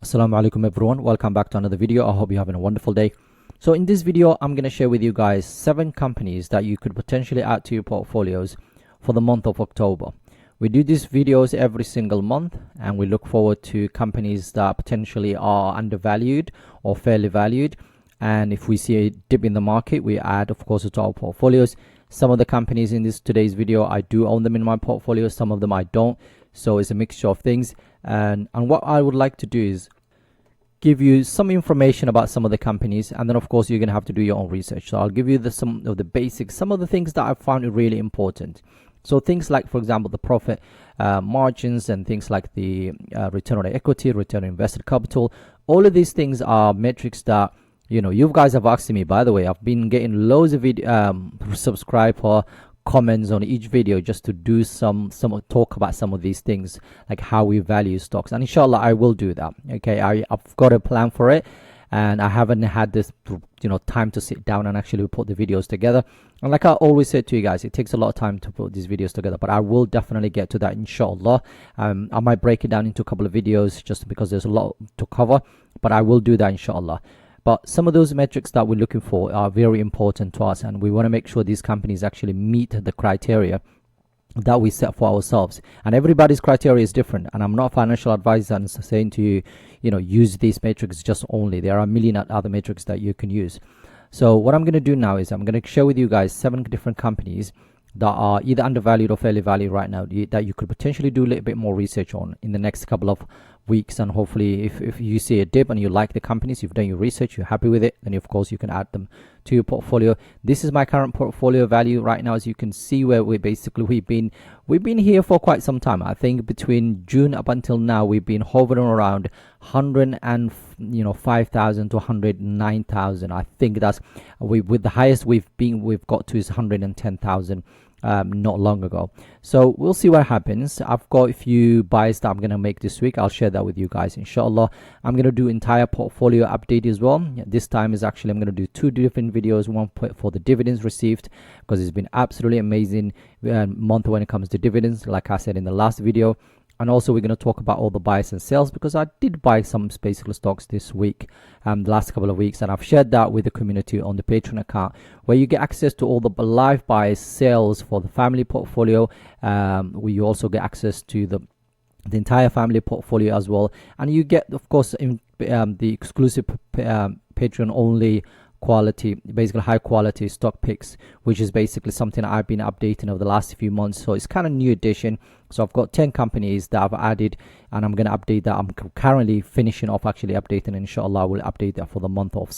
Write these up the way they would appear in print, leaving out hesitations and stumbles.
Assalamu alaikum everyone, welcome back to another video. I hope you're having a wonderful day. So in this video I'm going to share with you guys 7 companies that you could potentially add to your portfolios for the month of October. We do these videos every single month and we look forward to companies that potentially are undervalued or fairly valued, and if we see a dip in the market we add of course to our portfolios. Some of the companies in today's video I do own them in my portfolio, some of them I don't, so it's a mixture of things. And what I would like to do is give you some information about some of the companies, and then of course you're going to have to do your own research. So I'll give you some of the basics, some of the things that I found really important. So things like, for example, the profit margins and things like the return on equity, return on invested capital. All of these things are metrics that you guys have asked me. By the way, I've been getting loads of subscriber comments on each video just to do some talk about some of these things, like how we value stocks, and inshallah I will do that. Okay, I've got a plan for it, and I haven't had this time to sit down and actually put the videos together. And like I always say to you guys, it takes a lot of time to put these videos together, but I will definitely get to that inshallah. I might break it down into a couple of videos just because there's a lot to cover, but I will do that inshallah. But some of those metrics that we're looking for are very important to us, and we want to make sure these companies actually meet the criteria that we set for ourselves. And everybody's criteria is different, and I'm not a financial advisor and saying to you, use these metrics just only. There are a million other metrics that you can use. So what I'm going to do now is I'm going to share with you guys 7 different companies that are either undervalued or fairly valued right now that you could potentially do a little bit more research on in the next couple of weeks. And hopefully if you see a dip and you like the companies, you've done your research, you're happy with it, then of course you can add them to your portfolio. This is my current portfolio value right now, as you can see, where we've been here for quite some time. I think between June up until now we've been hovering around 105,000 to 109,000. I think that's with the highest we've got to is 110,000 not long ago. So we'll see what happens. I've got a few buys that I'm going to make this week. I'll share that with you guys inshallah. I'm going to do entire portfolio update as well. This time is actually I'm going to do 2 different videos, one for the dividends received, because it's been absolutely amazing month when it comes to dividends, like I said in the last video. And also we're going to talk about all the buys and sales, because I did buy some basically stocks this week, the last couple of weeks, and I've shared that with the community on the Patreon account, where you get access to all the live buys, sales for the family portfolio. Where you also get access to the entire family portfolio as well, and you get of course in the exclusive Patreon only quality, basically high quality stock picks, which is basically something I've been updating over the last few months. So it's kind of new addition. So I've got 10 companies that I've added, and I'm going to update that. I'm currently finishing off actually updating, and inshallah I will update that for the month of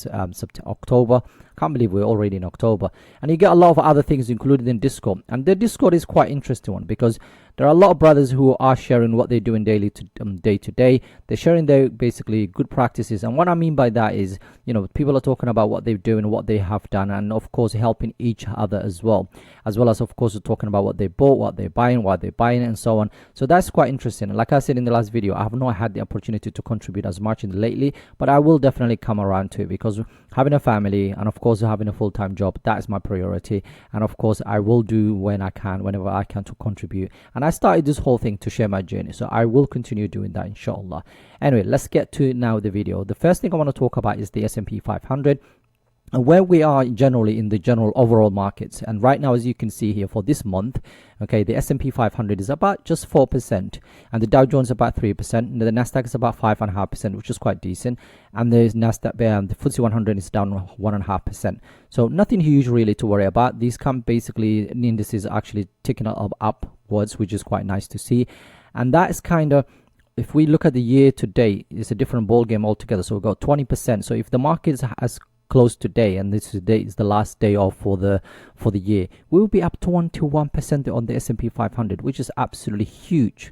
October. Can't believe we're already in October. And you get a lot of other things included in Discord, and the Discord is quite interesting one, because there are a lot of brothers who are sharing what they're doing day to day. They're sharing their basically good practices, and what I mean by that is people are talking about what they're doing, what they have done, and of course helping each other as well as of course talking about what they bought, what they're buying, why they're buying it, and so on. So that's quite interesting. And like I said in the last video, I have not had the opportunity to contribute as much lately, but I will definitely come around to it, because having a family and of course having a full-time job, that is my priority. And of course I will do whenever I can to contribute. And I started this whole thing to share my journey, so I will continue doing that inshallah. Anyway, let's get to now the video. The first thing I want to talk about is the S&P 500, and where we are generally in the general overall markets. And right now, as you can see here for this month, okay, the S&P 500 is about just 4%, and the Dow Jones about 3%, and the Nasdaq is about 5.5%, which is quite decent. And the Nasdaq, the FTSE 100 is down 1.5%. So nothing huge really to worry about. These basically indices are actually ticking up upwards, which is quite nice to see. And that is kind of, if we look at the year to date, it's a different ball game altogether. So we've got 20%. So if the market has closed today, and this today is the last day off for the year, we will be up 21% on the S&P 500, which is absolutely huge.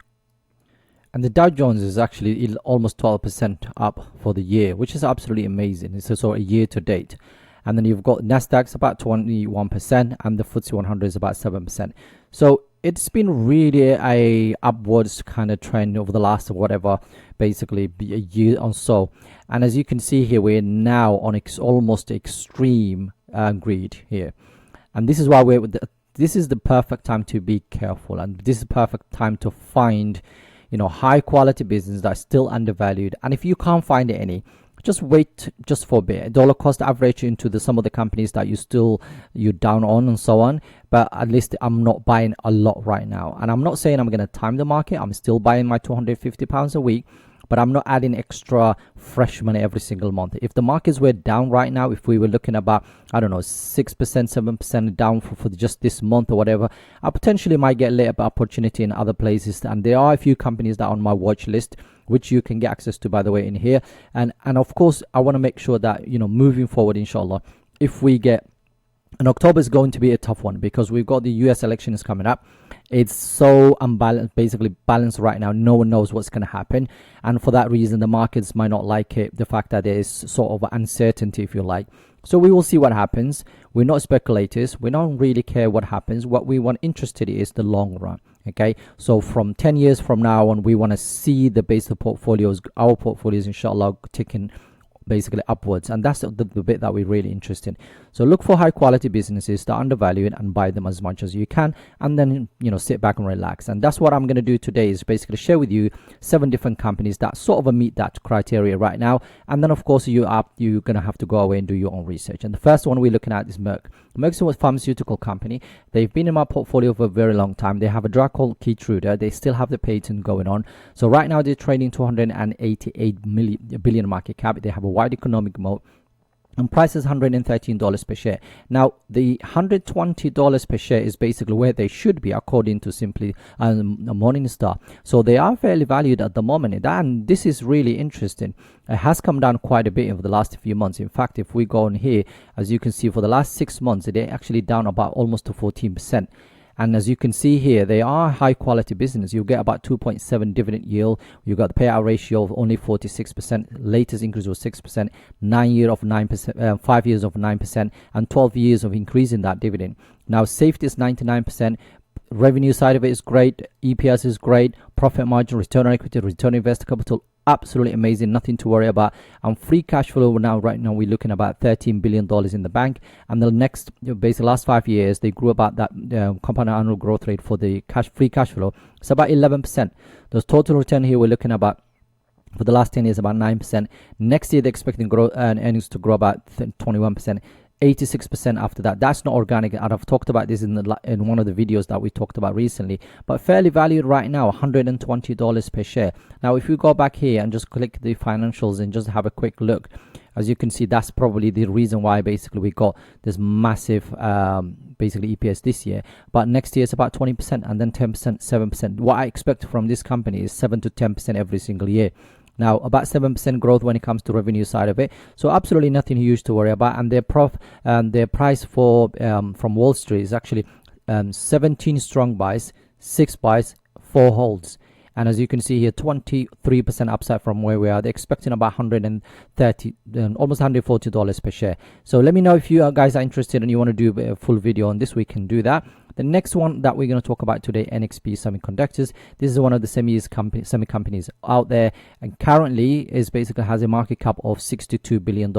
And the Dow Jones is actually almost 12% up for the year, which is absolutely amazing. It's also a year to date. And then you've got Nasdaq's about 21%, and the FTSE 100 is about 7%. So it's been really a upwards kind of trend over the last basically a year or so. And as you can see here, we're now on almost extreme greed here, and this is why this is the perfect time to be careful, and this is the perfect time to find high quality business that's still undervalued. And if you can't find any, just wait just for a bit. Dollar cost average into some of the companies that you're down on and so on. But at least I'm not buying a lot right now. And I'm not saying I'm going to time the market. I'm still buying my £250 a week, but I'm not adding extra fresh money every single month. If the markets were down right now, if we were looking about, I don't know, 6%, 7% down for just this month or whatever, I potentially might get a little bit of opportunity in other places. And there are a few companies that are on my watch list, which you can get access to, by the way, in here. And of course, I want to make sure that, moving forward, inshallah, if we get, and October is going to be a tough one because we've got the US elections coming up. It's so unbalanced, basically balanced right now. No one knows what's going to happen. And for that reason, the markets might not like it, the fact that there is sort of uncertainty, if you like. So we will see what happens. We're not speculators. We don't really care what happens. What we want interested is the long run. Okay, so from 10 years from now on, we want to see the base of portfolios, our portfolios, inshallah, ticking basically upwards, and that's the bit that we're really interested in. So look for high quality businesses that are undervalued and buy them as much as you can, and then sit back and relax. And that's what I'm going to do today, is basically share with you 7 different companies that sort of meet that criteria right now. And then of course you're going to have to go away and do your own research. And the first one we're looking at is Merck. Merck's a pharmaceutical company. They've been in my portfolio for a very long time. They have a drug called Keytruda. They still have the patent going on. So right now they're trading 288 billion market cap. They have a wide economic moat, and price is $113 per share. Now the $120 per share is basically where they should be according to simply Morningstar. So they are fairly valued at the moment, and this is really interesting. It has come down quite a bit over the last few months. In fact, if we go on here, as you can see, for the last 6 months they're actually down about almost to 14%. And as you can see here, they are high quality business. You get about 2.7 dividend yield. You got the payout ratio of only 46%. Latest increase was 6%. 9 year of 9%, 5 years of 9%, and 12 years of increasing that dividend. Now safety is 99%. Revenue side of it is great. EPS is great. Profit margin, return on equity, return on invested capital, absolutely amazing, nothing to worry about. And free cash flow right now we're looking about $13 billion in the bank. And the next, basically last 5 years, they grew about that compound annual growth rate for the free cash flow. It's about 11%. The total return here we're looking about for the last 10 years about 9%. Next year they're expecting earnings to grow about 21%. 86% after that. That's not organic, and I've talked about this in one of the videos that we talked about recently. But fairly valued right now, $120 per share. Now if you go back here and just click the financials and just have a quick look, as you can see, that's probably the reason why basically we got this massive basically EPS this year. But next year it's about 20%, and then 10%, 7%. What I expect from this company is 7 to 10% every single year. Now about 7% growth when it comes to revenue side of it. So absolutely nothing huge to worry about. And their price for from Wall Street is actually 17 strong buys, 6 buys, 4 holds. And as you can see here, 23% upside from where we are. They're expecting about $130, almost $140 per share. So let me know if you guys are interested and you want to do a full video on this. We can do that. The next one that we're going to talk about today, NXP Semiconductors. This is one of the semi companies out there, and currently is basically has a market cap of $62 billion.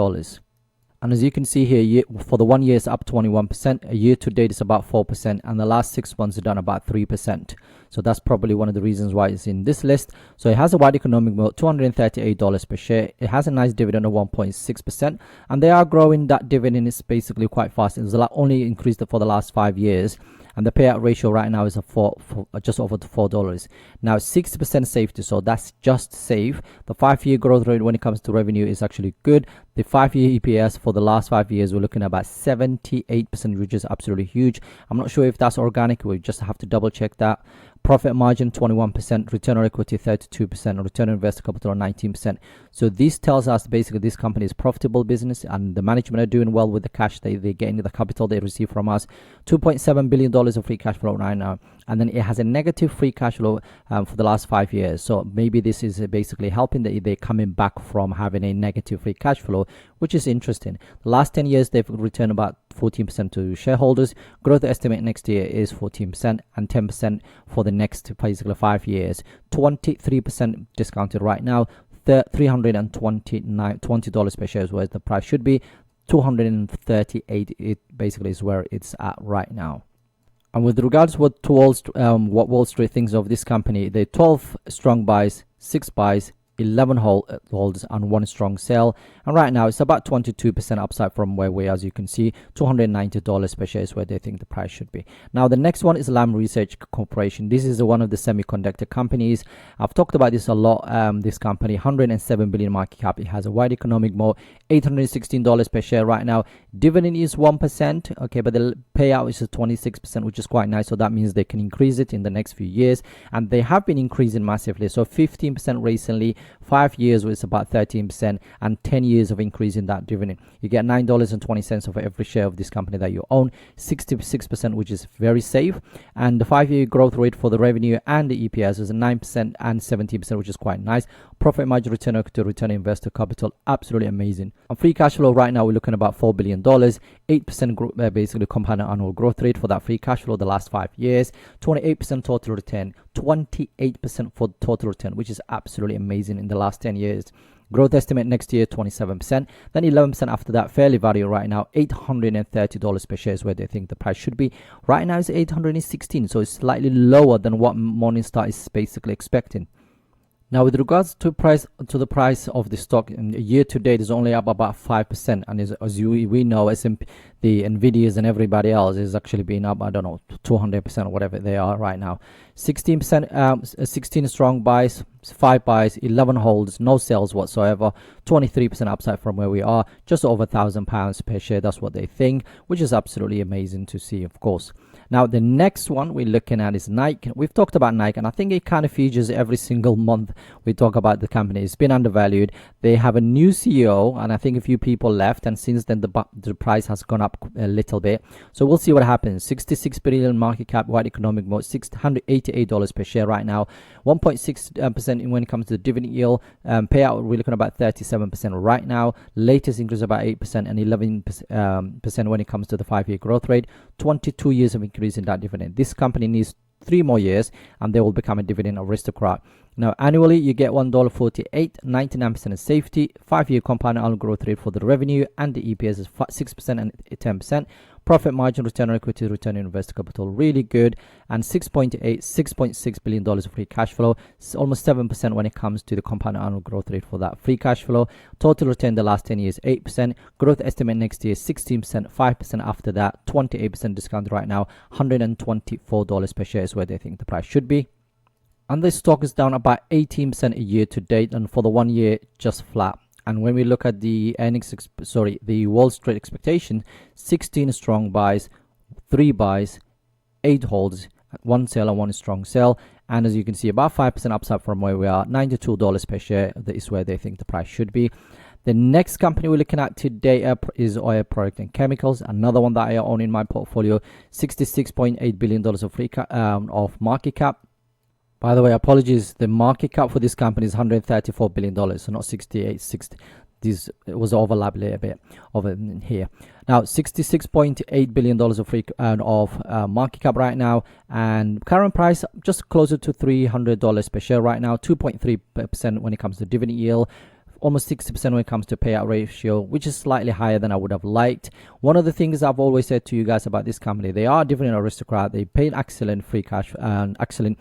And as you can see here, for the 1 year it's up 21%, a year to date is about 4%, and the last 6 months are done about 3%. So that's probably one of the reasons why it's in this list. So it has a wide economic moat, $238 per share. It has a nice dividend of 1.6%, and they are growing that dividend is basically quite fast. It's only increased for the last 5 years. And the payout ratio right now is just over $4. Now 60% safety, so that's just safe. The 5-year growth rate when it comes to revenue is actually good. The 5-year EPS for the last 5 years, we're looking at about 78%, which is absolutely huge. I'm not sure if that's organic. We just have to double check that. Profit margin 21%, return on equity 32%, return on invested capital 19%. So this tells us basically this company is profitable business, and the management are doing well with the cash they get into the capital they receive from us. $2.7 billion of free cash flow right now, and then it has a negative free cash flow for the last 5 years. So maybe this is basically helping that they're coming back from having a negative free cash flow, which is interesting. The last 10 years they've returned about 14% to shareholders. Growth estimate next year is 14% and 10% for the next basically 5 years. 23% discounted right now. $320 per share is where the price should be. 238 it basically is where it's at right now. And with regards what Wall Street thinks of this company, they 12 strong buys, 6 buys, 11 holds and 1 strong sell, and right now it's about 22% upside from where we, as you can see, $290 per share is where they think the price should be. Now the next one is Lam Research Corporation. This is one of the semiconductor companies. I've talked about this a lot. This company, 107 billion market cap. It has a wide economic moat, $816 per share right now. Dividend is 1%, okay, but the payout is 26%, which is quite nice. So that means they can increase it in the next few years, and they have been increasing massively. So 15% recently, 5 years was about 13%, and 10 years of increasing that dividend. You get $9.20 of every share of this company that you own, 66%, which is very safe. And the 5-year growth rate for the revenue and the EPS is 9% and 17%, which is quite nice. Profit margin, return on equity, return on investor capital, absolutely amazing. On free cash flow right now, we're looking at about $4 billion, 8% basically compound annual growth rate for that free cash flow the last 5 years, 28% total return, 28% for total return, which is absolutely amazing in the last 10 years. Growth estimate next year 27%, then 11% after that. Fairly value right now $830 per share is where they think the price should be. Right now it's 816, so it's slightly lower than what Morningstar is basically expecting. Now, with regards to the price of the stock, in year to date is only up about 5%, and as we know, S&P, the Nvidias and everybody else is actually being up, I don't know, 200% or whatever they are right now. 16%, 16 strong buys, 5 buys, 11 holds, no sales whatsoever, 23% upside from where we are, just over £1,000 per share. That's what they think, which is absolutely amazing to see, of course. Now, the next one we're looking at is Nike. We've talked about Nike, and I think it kind of features every single month we talk about the company. It's been undervalued. They have a new CEO, and I think a few people left, and since then the price has gone up a little bit. So we'll see what happens. 66 billion market cap, wide economic moat, $688 per share right now, 1.6% when it comes to the dividend yield. Payout, we're looking at about 37% right now. Latest increase about 8% and 11% when it comes to the 5-year growth rate. 22 years of increase in that dividend. This company needs 3 more years and they will become a dividend aristocrat. Now, annually, you get $1.48, 99% of safety, 5-year compound annual growth rate for the revenue, and the EPS is 6% and 10%. Profit margin, return on equity, return on investor capital, really good. And $6.6 billion of free cash flow. It's almost 7% when it comes to the compound annual growth rate for that free cash flow. Total return the last 10 years, 8%. Growth estimate next year, 16%, 5% after that, 28% discount right now, $124 per share is where they think the price should be. And this stock is down about 18% a year to date, and for the 1 year, just flat. And when we look at the the Wall Street expectation, 16 strong buys, 3 buys, 8 holds, 1 sell and 1 strong sell. And as you can see, about 5% upside from where we are, $92 per share. That is where they think the price should be. The next company we're looking at today is Oil Product and Chemicals, another one that I own in my portfolio, $66.8 billion of market cap. By the way, apologies, the market cap for this company is $134 billion, so not 68.60. This was overlapped a little bit over here. Now, $66.8 billion of market cap right now, and current price just closer to $300 per share right now, 2.3% when it comes to dividend yield. Almost 60% when it comes to payout ratio, which is slightly higher than I would have liked. One of the things I've always said to you guys about this company, they are a dividend aristocrat. They pay an excellent free cash and excellent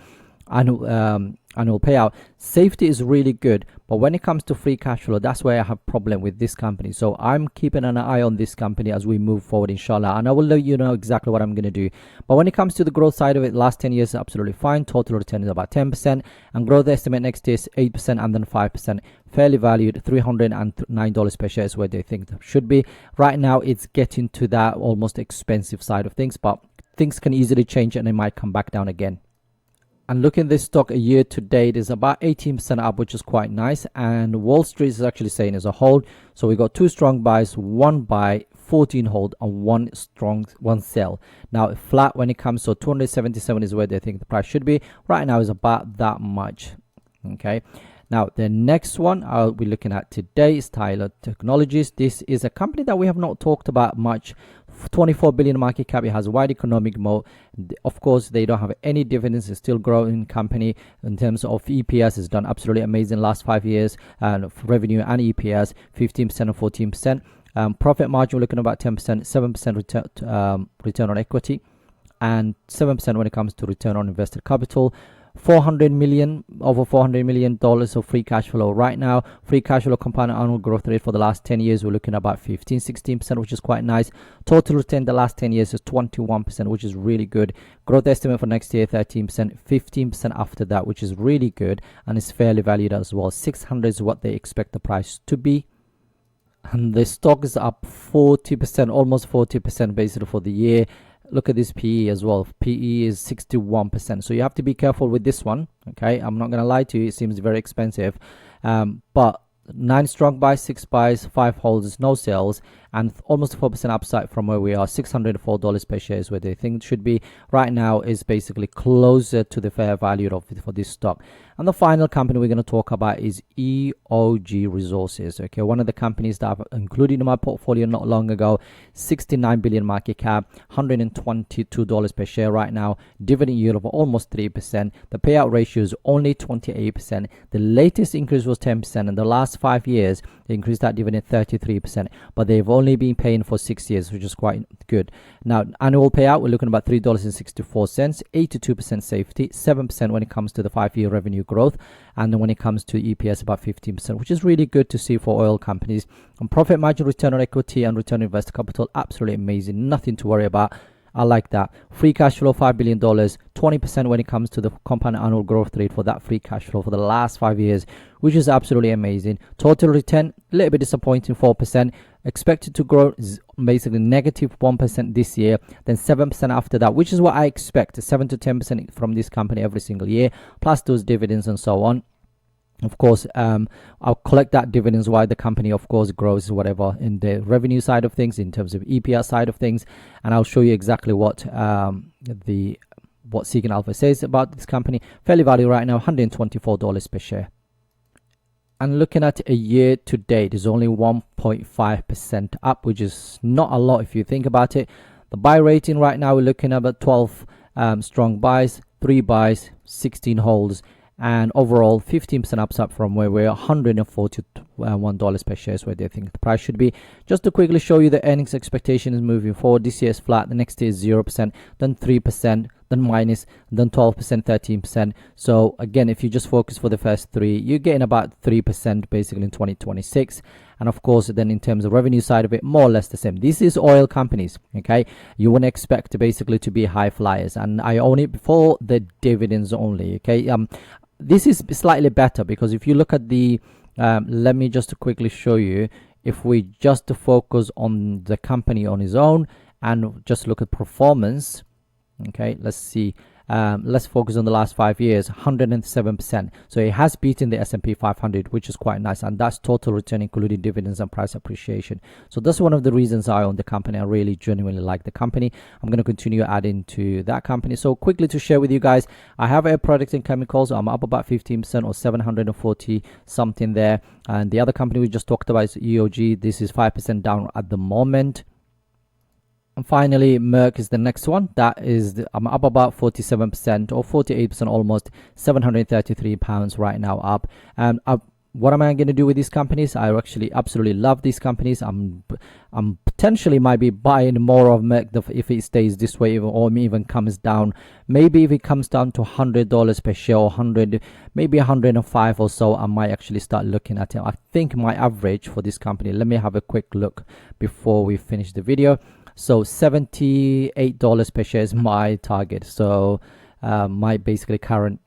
annual payout. Safety is really good, but when it comes to free cash flow, that's where I have problem with this company. So I'm keeping an eye on this company as we move forward, inshallah, and I will let you know exactly what I'm going to do. But when it comes to the growth side of it, last 10 years is absolutely fine. Total return is about 10%, and growth estimate next year is 8% and then 5%. Fairly valued, $309 per share is where they think it should be. Right now, it's getting to that almost expensive side of things, but things can easily change and it might come back down again. And looking at this stock a year to date is about 18% up, which is quite nice. And Wall Street is actually saying it's a hold. So we got 2 strong buys, 1 buy, 14 hold, and 1 sell. Now flat when it comes, so 277 is where they think the price should be. Right now is about that much. Okay. Now, the next one I'll be looking at today is Tyler Technologies. This is a company that we have not talked about much. 24 billion market cap. It has a wide economic moat. Of course, they don't have any dividends. It's still growing company. In terms of EPS, it's done absolutely amazing last 5 years. And revenue and EPS, 15% and 14%. Profit margin, we're looking at about 10%, 7% return on equity. and 7% when it comes to return on invested capital. Over $400 million of free cash flow right now. Free cash flow compound annual growth rate for the last 10 years, we're looking at about 15-16%, which is quite nice. Total return the last 10 years is 21%, which is really good. Growth estimate for next year 13%, 15% after that, which is really good, and it's fairly valued as well. 600 is what they expect the price to be, and the stock is up 40%, almost 40% basically for the year. Look at this PE as well. PE is 61%. So you have to be careful with this one. Okay, I'm not going to lie to you. It seems very expensive. But 9 strong buys, 6 buys, 5 holds, no sales, and almost 4% upside from where we are. $604 per share is where they think it should be. Right now is basically closer to the fair value of for this stock. And the final company we're going to talk about is EOG Resources. Okay, one of the companies that I've included in my portfolio not long ago. 69 billion market cap, $122 per share right now. Dividend yield of almost 3%. The payout ratio is only 28%. The latest increase was 10%. In the last 5 years, they increased that dividend 33%. But they've only been paying for 6 years, which is quite good. Now, annual payout, we're looking at about $3.64, 82% safety, 7% when it comes to the 5-year revenue growth, and then when it comes to EPS, about 15%, which is really good to see for oil companies. And profit margin, return on equity, and return on invested capital, absolutely amazing. Nothing to worry about. I like that. Free cash flow, $5 billion, 20% when it comes to the compound annual growth rate for that free cash flow for the last 5 years, which is absolutely amazing. Total return, a little bit disappointing, 4%. Expected to grow basically negative 1% this year, then 7% after that, which is what I expect, 7 to 10% from this company every single year, plus those dividends and so on. Of course, I'll collect that dividends while the company, of course, grows whatever in the revenue side of things, in terms of EPS side of things, and I'll show you exactly what Seeking Alpha says about this company. Fairly value right now, $124 per share. And looking at a year to date, is only 1.5% up, which is not a lot if you think about it. The buy rating right now, we're looking at about 12 strong buys, 3 buys, 16 holds, and overall 15% upside from where we're $141 per share is where they think the price should be. Just to quickly show you the earnings expectations moving forward, this year is flat, the next year is 0%, then 3%, then minus, then 12%, 13%. So again, if you just focus for the first 3, you're getting about 3% basically in 2026. And of course, then in terms of revenue side of it, more or less the same. This is oil companies, okay? You wouldn't expect basically to be high flyers, and I own it for the dividends only, okay? This is slightly better because if you look at the, let me just quickly show you, if we just focus on the company on its own and just look at performance, okay, let's see. Let's focus on the last 5 years, 107%. So it has beaten the S&P 500, which is quite nice. And that's total return, including dividends and price appreciation. So that's one of the reasons I own the company. I really genuinely like the company. I'm going to continue adding to that company. So quickly to share with you guys, I have Air Products and Chemicals. I'm up about 15% or 740 something there. And the other company we just talked about is EOG. This is 5% down at the moment. And finally, Merck is the next one. That is, I'm up about 47% or 48% almost, £733 right now up. What am I going to do with these companies? I actually absolutely love these companies. I'm potentially might be buying more of Merck if it stays this way or even comes down. Maybe if it comes down to $100 per share or 100, maybe 105 or so, I might actually start looking at it. I think my average for this company, let me have a quick look before we finish the video. So $78 per share is my target. So my basically current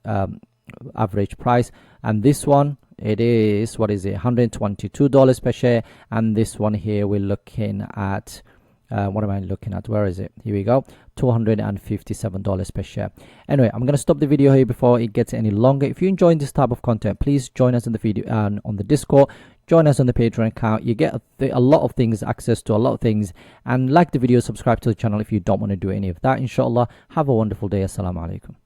average price. And this one, it is, what is it, $122 per share. And this one here, we're looking at, what am I looking at? Where is it? Here we go, $257 per share. Anyway, I'm going to stop the video here before it gets any longer. If you're enjoying this type of content, please join us in the video and on the Discord. Join us on the Patreon account. You get a lot of things, access to a lot of things. And like the video, subscribe to the channel if you don't want to do any of that. InshaAllah, have a wonderful day. Assalamu alaikum.